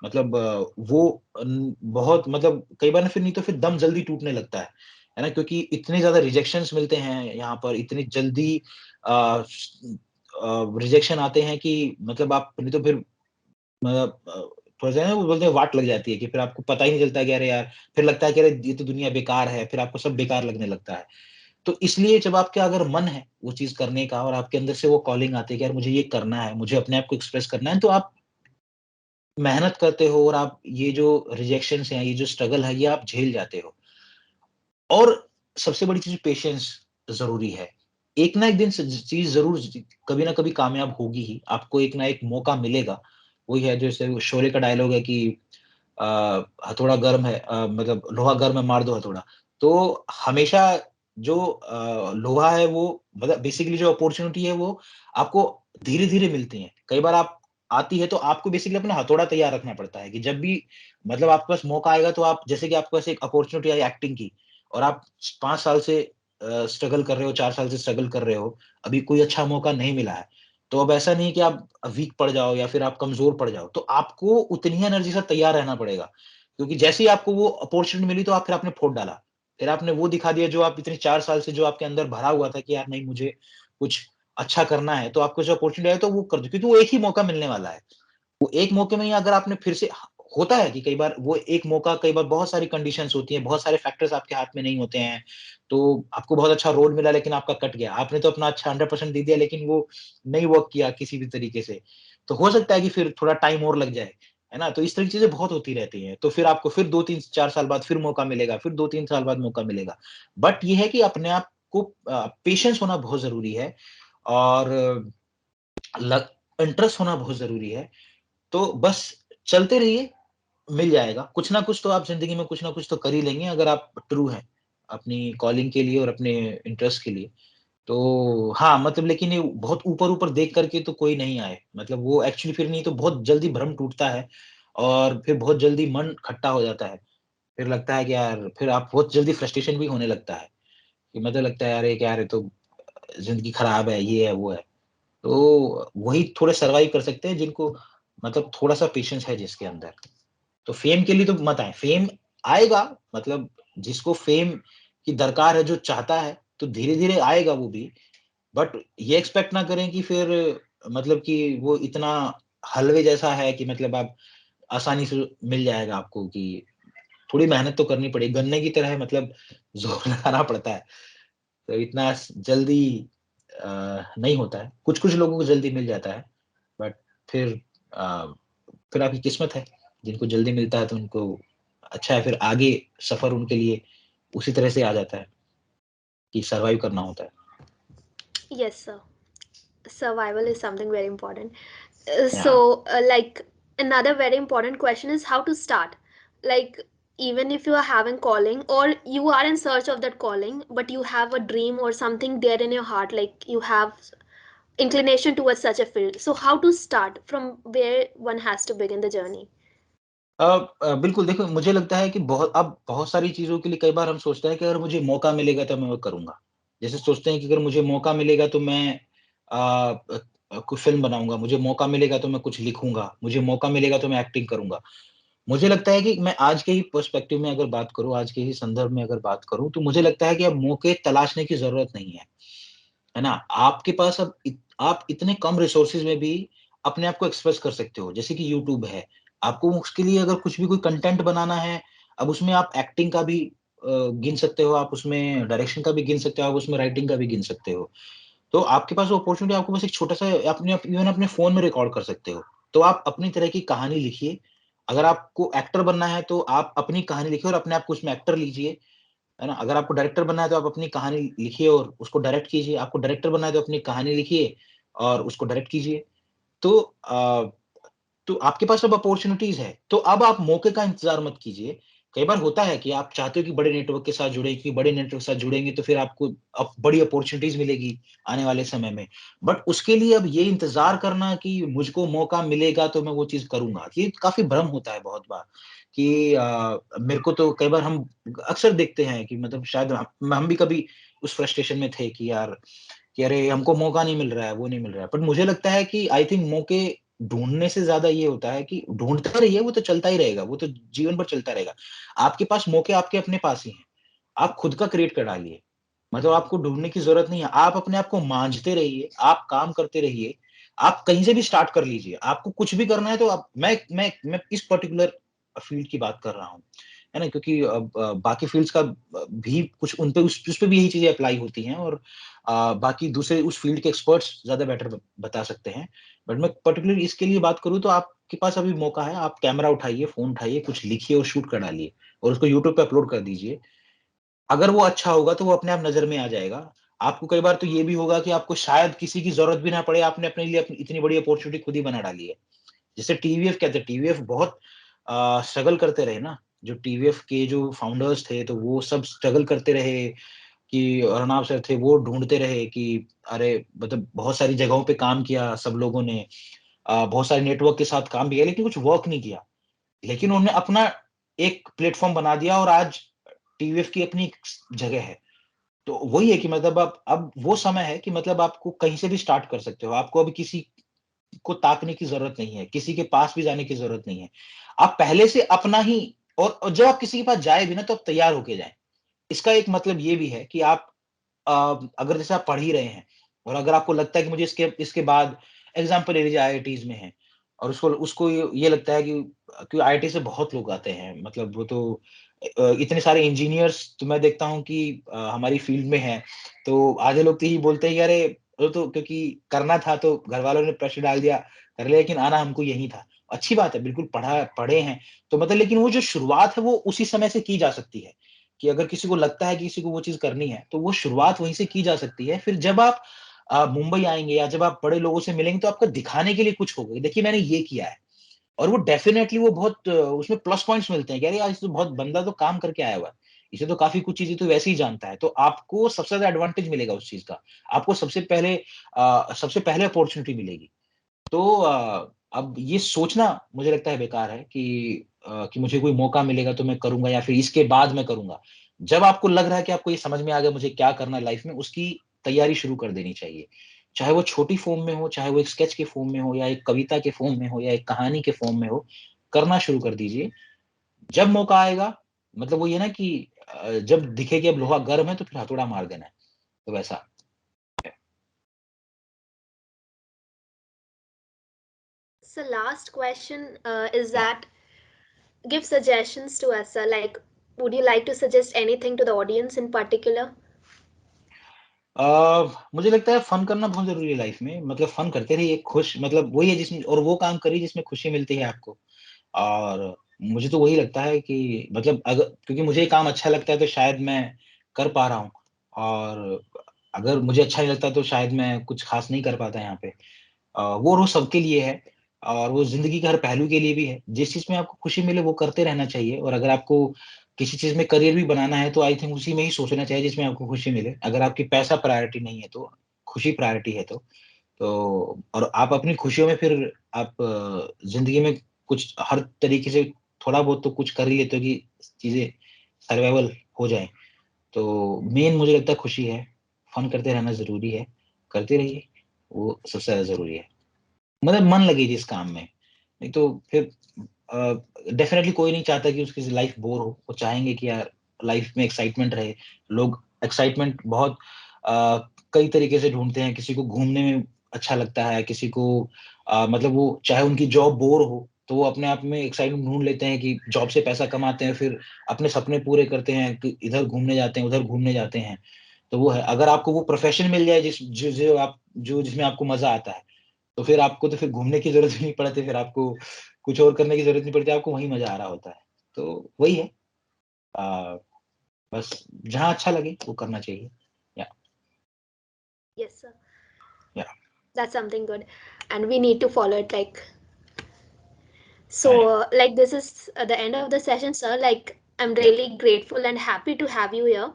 मतलब वो बहुत मतलब कई बार ना, फिर नहीं तो फिर दम जल्दी टूटने लगता है ना, क्योंकि इतने ज्यादा रिजेक्शंस मिलते हैं यहाँ पर, इतनी जल्दी रिजेक्शन आते हैं कि मतलब आप नहीं तो फिर मतलब थोड़ा सा ना वो बोलते हैं वाट लग जाती है, कि फिर आपको पता ही नहीं चलता कि अरे यार, फिर लगता है कि अरे ये तो दुनिया बेकार है, फिर आपको सब बेकार लगने लगता है। तो इसलिए जब आपके अगर मन है वो चीज करने का, और आपके अंदर से वो कॉलिंग आती है कि यार मुझे ये करना है, मुझे अपने आप को एक्सप्रेस करना है, तो आप मेहनत करते हो, और आप ये जो रिजेक्शंस हैं, ये जो स्ट्रगल है, ये आप झेल जाते हो। और सबसे बड़ी चीज पेशेंस जरूरी है। एक ना एक दिन चीज जरूर कभी ना कभी कामयाब होगी ही, आपको एक ना एक मौका मिलेगा। वही है जैसे वो शोले का डायलॉग है कि हथौड़ा गर्म है, मतलब लोहा गर्म है, मार दो हथौड़ा। तो हमेशा जो लोहा है वो, मतलब बेसिकली जो अपॉर्चुनिटी है वो आपको धीरे धीरे मिलती है। कई बार आप आती है तो आपको बेसिकली अपना हथौड़ा तैयार रखना पड़ता है, कि जब भी मतलब आपके पास मौका आएगा, तो आप जैसे कि आपके पास एक अपॉर्चुनिटी आई एक्टिंग की, और आप 5 साल से स्ट्रगल कर रहे हो, 4 साल से स्ट्रगल कर रहे हो, अभी कोई अच्छा मौका नहीं मिला है, तो अब ऐसा नहीं कि आप वीक पड़ जाओ या फिर आप कमजोर पड़ जाओ, तो आपको उतनी एनर्जी से तैयार रहना पड़ेगा। क्योंकि जैसे ही आपको वो अपॉर्चुनिटी मिली, तो आप फिर आपने फोड़ डाला, फिर आपने वो दिखा दिया जो आप इतने 4 साल से जो आपके अंदर भरा हुआ था कि यार नहीं, मुझे कुछ अच्छा करना है, तो आपको जो अपॉर्चुनिटी आया तो वो कर दो, क्योंकि वो एक ही मौका मिलने वाला है। वो एक मौके में ही अगर आपने फिर से, होता है कि कई बार वो एक मौका, कई बार बहुत सारी कंडीशंस होती हैं, बहुत सारे फैक्टर्स आपके हाथ में नहीं होते हैं, तो आपको बहुत अच्छा रोल मिला लेकिन आपका कट गया, आपने तो अपना अच्छा 100% दे दिया, लेकिन वो नहीं वर्क किया किसी भी तरीके से, तो हो सकता है कि फिर थोड़ा टाइम और लग जाए, है ना। तो इस तरह की चीजें बहुत होती रहती हैं, तो फिर आपको फिर 2-3-4 साल बाद फिर मौका मिलेगा, फिर 2-3 साल बाद मौका मिलेगा। बट ये है कि अपने आप को पेशेंस होना बहुत जरूरी है, और इंटरेस्ट होना बहुत जरूरी है। तो बस चलते रहिए, मिल जाएगा कुछ ना कुछ, तो आप जिंदगी में कुछ ना कुछ तो कर ही लेंगे, अगर आप ट्रू हैं अपनी कॉलिंग के लिए और अपने इंटरेस्ट के लिए। तो हाँ, मतलब लेकिन ये बहुत ऊपर ऊपर देख करके तो कोई नहीं आए, मतलब वो एक्चुअली फिर नहीं तो बहुत जल्दी भ्रम टूटता है, और फिर बहुत जल्दी मन खट्टा हो जाता है। फिर लगता है कि यार, फिर आप बहुत जल्दी फ्रस्ट्रेशन भी होने लगता है, कि मतलब लगता है यार ये क्या है, तो जिंदगी खराब है, ये है वो है। तो वही थोड़े सर्वाइव कर सकते हैं जिनको मतलब थोड़ा सा पेशेंस है जिसके अंदर। तो फेम के लिए तो मत आए, फेम आएगा, मतलब जिसको फेम की दरकार है, जो चाहता है, तो धीरे धीरे आएगा वो भी। बट ये एक्सपेक्ट ना करें कि फिर मतलब कि वो इतना हलवे जैसा है कि मतलब आप आसानी से मिल जाएगा आपको, कि थोड़ी मेहनत तो करनी पड़ेगी, गन्ने की तरह है, मतलब जोर लगाना पड़ता है। तो इतना जल्दी नहीं होता है, कुछ कुछ लोगों को जल्दी मिल जाता है, बट फिर फिर आपकी किस्मत है, जिनको जल्दी मिलता है तो उनको अच्छा है, फिर आगे सफर उनके लिए उसी तरह से आ जाता है कि सर्वाइव करना होता है। Yes, sir. Survival is something very important. या Like, another very important question is how to start. Like, even if you are having calling or you are in search of that calling, but you have a dream or something there in your heart, like you have inclination towards such a field. So, how to start? From where one has to begin the journey? बिल्कुल देखो, मुझे लगता है कि बहुत सारी चीज़ों के लिए कई बार हम सोचते हैं कि अगर मुझे मौका मिलेगा तो मैं वो करूँगा। जैसे सोचते हैं कि अगर मुझे मौका मिलेगा तो मैं कोई फ़िल्म बनाऊँगा, मुझे मौका मिलेगा तो मैं कुछ लिखूँगा, मुझे मौका मिलेगा तो मैं एक्टिंग करूँगा। मुझे लगता है कि मैं आज के ही पर्सपेक्टिव में अगर बात करूँ, आज के ही संदर्भ में अगर बात करूँ, तो मुझे लगता है कि अब मौके तलाशने की ज़रूरत नहीं है ना? आपके पास अब आप इतने कम रिसोर्सेज़ में भी अपने आप को एक्सप्रेस कर सकते हो, जैसे कि यूट्यूब है। आपको उसके लिए अगर कुछ भी कोई कंटेंट बनाना है, अब उसमें आप एक्टिंग का भी गिन सकते हो, आप उसमें डायरेक्शन का भी गिन सकते हो, आप उसमें राइटिंग का भी गिन सकते हो। तो आपके पास वो अपॉर्चुनिटी, आपको बस एक छोटा-सा अपने इवन अपने फ़ोन में रिकॉर्ड कर सकते हो। तो आप अपनी तरह की कहानी लिखिए। अगर आपको एक्टर बनना है तो आप अपनी कहानी लिखिए और अपने आप को उसमें एक्टर लीजिए, है ना? अगर आपको डायरेक्टर बनना है तो आप अपनी कहानी लिखिए और उसको डायरेक्ट कीजिए। आपको डायरेक्टर बनना है तो अपनी कहानी लिखिए और उसको डायरेक्ट कीजिए। तो तो आपके पास अब अपॉर्च्युनिटीज़ है, तो अब आप मौके का इंतज़ार मत कीजिए। कई बार होता है कि आप चाहते हो कि बड़े नेटवर्क के साथ जुड़ें, कि बड़े नेटवर्क के साथ जुड़ेंगे तो फिर आपको अब बड़ी अपॉर्च्युनिटीज़ मिलेगी आने वाले समय में। बट उसके लिए अब ये इंतज़ार करना कि मुझको मौका मिलेगा तो मैं वो चीज़ करूँगा, ये काफ़ी भ्रम होता है बहुत बार कि मेरे को तो कई बार हम अक्सर देखते हैं कि मतलब शायद हम भी कभी उस फ्रस्ट्रेशन में थे कि यार कि अरे हमको मौका नहीं मिल रहा है, वो नहीं मिल रहा है। बट मुझे लगता है कि आई थिंक मौके ढूँढने से ज़्यादा ये होता है कि ढूँढते रहिए, वो तो चलता ही रहेगा, वो तो जीवन भर चलता रहेगा। आपके पास मौके आपके अपने पास ही हैं, आप खुद का क्रिएट कर डालिए। मतलब आपको ढूँढने की ज़रूरत नहीं है, आप अपने आप को माँझते रहिए, आप काम करते रहिए, आप कहीं से भी स्टार्ट कर लीजिए। आपको कुछ भी करना है तो आप मैं इस पर्टिकुलर फ़ील्ड की बात कर रहा हूँ, है ना? क्योंकि बाकी फ़ील्ड्स का भी कुछ उन पे उस पे भी यही चीज़ें अप्लाई होती हैं और बाकी दूसरे उस फ़ील्ड के एक्सपर्ट्स ज़्यादा बेटर बता सकते हैं। बट मैं पर्टिकुलरली इसके लिए बात करूँ तो आपके पास अभी मौका है, आप कैमरा उठाइए, फ़ोन उठाइए, कुछ लिखिए और शूट कर डालिए और उसको यूट्यूब पे अपलोड कर दीजिए। अगर वो अच्छा होगा तो वो अपने आप नज़र में आ जाएगा। आपको कई बार तो ये भी होगा कि आपको शायद किसी की ज़रूरत भी ना पड़े, आपने अपने लिए अपनी इतनी बड़ी अपॉर्च्युनिटी खुद ही बना डाली है। जैसे टीवीएफ कहते हैं, टीवीएफ बहुत स्ट्रगल करते रहे ना, जो टीवीएफ के जो फाउंडर्स थे, तो वो सब स्ट्रगल करते रहे कि अर्नाब सर थे, वो ढूँढते रहे कि अरे मतलब बहुत सारी जगहों पे काम किया सब लोगों ने, बहुत सारे नेटवर्क के साथ काम भी किया, लेकिन कुछ वर्क नहीं किया। लेकिन उन्होंने अपना एक प्लेटफ़ॉर्म बना दिया और आज टीवीएफ की अपनी एक जगह है। तो वही है कि मतलब अब वो समय है कि मतलब आपको कहीं से भी स्टार्ट कर सकते हो। आपको अभी किसी को ताकने की ज़रूरत नहीं है, किसी के पास भी जाने की ज़रूरत नहीं है। आप पहले से अपना ही और जब आप किसी के पास जाए भी ना तो आप तैयार होके जाएँ। इसका एक मतलब ये भी है कि आप अगर जैसे आप पढ़ ही रहे हैं और अगर आपको लगता है कि मुझे इसके बाद एग्ज़ाम्पल ले लीजिए आईआईटीज़ में हैं और उसको उसको ये लगता है कि आईआईटी से बहुत लोग आते हैं, मतलब वो तो इतने सारे इंजीनियर्स तो मैं देखता हूँ कि हमारी फ़ील्ड में हैं, तो आधे लोग तो यही बोलते हैं कि अरे वो तो क्योंकि करना था तो घरवालों ने प्रेशर डाल दिया, कर लिया, लेकिन आना हमको यही था। अच्छी बात है, बिल्कुल पढ़े हैं, तो मतलब लेकिन वो जो शुरुआत है वो उसी समय से की जा सकती है। कि अगर किसी को लगता है कि किसी को वो चीज़ करनी है, तो वो शुरुआत वहीं से की जा सकती है। फिर जब आप मुंबई आएँगे या जब आप बड़े लोगों से मिलेंगे तो आपको दिखाने के लिए कुछ होगा, देखिए मैंने ये किया है। और वो डेफ़िनेटली वो बहुत उसमें प्लस पॉइंट्स मिलते हैं कि अरे यार, इसे तो बहुत बंदा तो काम करके आया हुआ है। इसे तो काफ़ी कुछ चीज़ें तो वैसे ही जानता है। तो आपको सबसे ज़्यादा एडवांटेज मिलेगा उस चीज़ का। आपको सबसे पहले अपॉर्च्युनिटी मिलेगी। तो अब ये सोचना मुझे लगता है बेकार है कि मुझे कोई मौका मिलेगा तो मैं करूँगा या फिर इसके बाद मैं करूँगा। जब आपको लग रहा है कि आपको ये समझ में आ गया मुझे क्या करना है लाइफ़ में, उसकी तैयारी शुरू कर देनी चाहिए। चाहे वो छोटी फ़ॉर्म में हो, चाहे वो एक स्केच के फ़ॉर्म में हो या एक कविता के फ़ॉर्म में हो या एक कहानी के फ़ॉर्म में हो, करना शुरू कर दीजिए। जब मौका आएगा, मतलब वही है ना कि जब दिखे कि अब लोहा गर्म है तो फिर हथौड़ा मार देना है, तो वैसा। So last question is that give suggestions to us. Like, would you like to suggest anything to the audience in particular? मुझे लगता है फन करना बहुत ज़रूरी है लाइफ में। मतलब फन करते रहिए, खुश मतलब वही है जिसमें और वो काम करिए जिसमें खुशी मिलती है आपको। और मुझे तो वही लगता है कि मतलब क्योंकि मुझे ये काम अच्छा लगता है तो शायद मैं कर पा रहा हूँ और अगर मुझे अच्छा नहीं लगता तो शायद मैं कुछ ख़ास नहीं कर पाता यहाँ पे। वो रोज़ सबके लिए है और वो ज़िंदगी के हर पहलू के लिए भी है। जिस चीज़ में आपको खुशी मिले वो करते रहना चाहिए और अगर आपको किसी चीज़ में करियर भी बनाना है तो आई थिंक उसी में ही सोचना चाहिए जिसमें आपको खुशी मिले। अगर आपकी पैसा प्रायोरिटी नहीं है तो, खुशी प्रायोरिटी है तो। तो और आप अपनी खुशियों में फिर आप ज़िंदगी में कुछ हर तरीके से थोड़ा बहुत तो कुछ कर ही लेते हो कि चीज़ें सर्वाइवल हो जाएँ। तो मेन मुझे लगता है खुशी है, फन करते रहना ज़रूरी है, करते रहिए, वो सबसे ज़्यादा ज़रूरी है। मतलब मन लगे जिस काम में, नहीं तो फिर डेफ़िनेटली कोई नहीं चाहता कि उसकी लाइफ़ बोर हो। वो चाहेंगे कि यार लाइफ़ में एक्साइटमेंट रहे। लोग एक्साइटमेंट बहुत कई तरीके से ढूँढते हैं। किसी को घूमने में अच्छा लगता है, किसी को मतलब वो चाहे उनकी जॉब बोर हो, तो वो अपने आप में एक्साइटमेंट ढूँढ लेते हैं कि जॉब से पैसा कमाते हैं, फिर अपने सपने पूरे करते हैं कि इधर घूमने जाते हैं, उधर घूमने जाते हैं। तो वो है, अगर आपको वो प्रोफेशन मिल जाए जिसमें आपको मजा आता है, तो फिर आपको तो फिर घूमने की जरूरत नहीं पड़ती, फिर आपको कुछ और करने की जरूरत नहीं पड़ती, आपको वहीं मजा आ रहा होता है। तो वही है, बस जहाँ अच्छा लगे वो करना चाहिए। या Yes, sir. या That's something good, and we need to follow it. Like this is the end of the session, sir. Like, I'm really grateful and happy to have you here,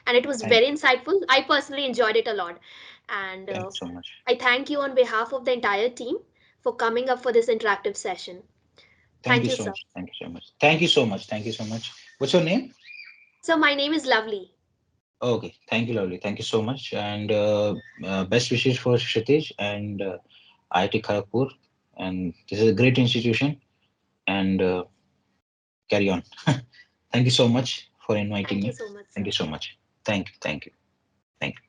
and it was thank very insightful. I personally enjoyed it a lot, and thank you so much. I thank you on behalf of the entire team for coming up for this interactive session. Thank Thank you you, so sir. Much. Thank you so much. Thank you so much. Thank you so much. What's your name? So my name is Lovely. Okay, thank you, lovely. Thank you so much, and best wishes for Kshitij and IIT Kharagpur. And this is a great institution. And carry on. Thank you so much for inviting Thank you me. so much, Thank sir. you so much. Thank you. Thank you. Thank you.